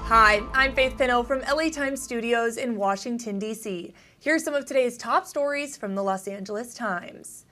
Hi, I'm Faith Pinot from LA Times Studios in Washington, D.C. Here's some of today's top stories from the Los Angeles Times.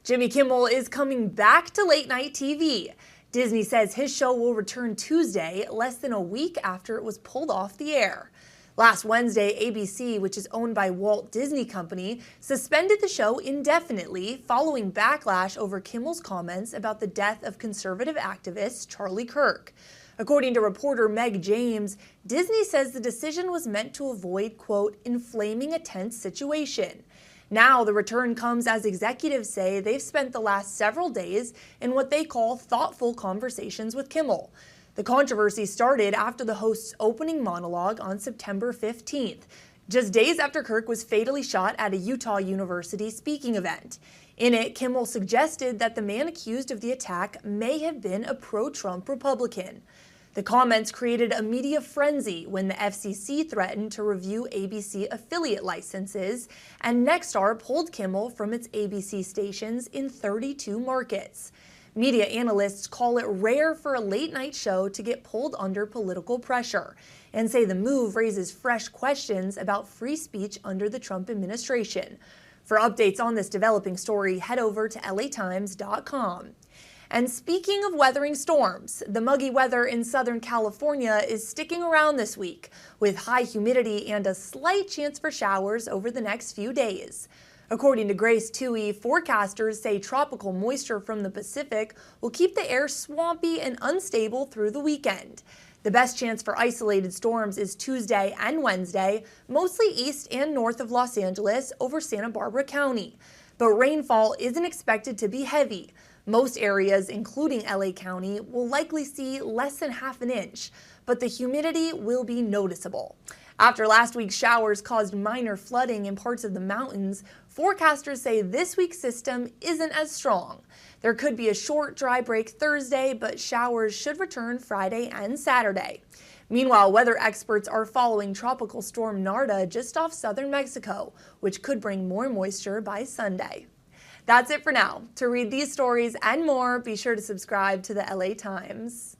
Jimmy Kimmel is coming back to late-night TV. Disney says his show will return Tuesday, less than a week after it was pulled off the air. Last Wednesday, ABC, which is owned by Walt Disney Company, suspended the show indefinitely following backlash over Kimmel's comments about the death of conservative activist Charlie Kirk. According to reporter Meg James, Disney says the decision was meant to avoid, quote, inflaming a tense situation. Now the return comes as executives say they've spent the last several days in what they call thoughtful conversations with Kimmel. The controversy started after the host's opening monologue on September 15th, just days after Kirk was fatally shot at a Utah University speaking event. In it, Kimmel suggested that the man accused of the attack may have been a pro-Trump Republican. The comments created a media frenzy when the FCC threatened to review ABC affiliate licenses, and Nexstar pulled Kimmel from its ABC stations in 32 markets. Media analysts call it rare for a late-night show to get pulled under political pressure, and say the move raises fresh questions about free speech under the Trump administration. For updates on this developing story, head over to latimes.com. And speaking of weathering storms, the muggy weather in Southern California is sticking around this week, with high humidity and a slight chance for showers over the next few days. According to Grace Toohey, forecasters say tropical moisture from the Pacific will keep the air swampy and unstable through the weekend. The best chance for isolated storms is Tuesday and Wednesday, mostly east and north of Los Angeles over Santa Barbara County. But rainfall isn't expected to be heavy. Most areas, including LA County, will likely see less than half an inch, but the humidity will be noticeable. After last week's showers caused minor flooding in parts of the mountains, forecasters say this week's system isn't as strong. There could be a short, dry break Thursday, but showers should return Friday and Saturday. Meanwhile, weather experts are following Tropical Storm Narda just off southern Mexico, which could bring more moisture by Sunday. That's it for now. To read these stories and more, be sure to subscribe to the LA Times.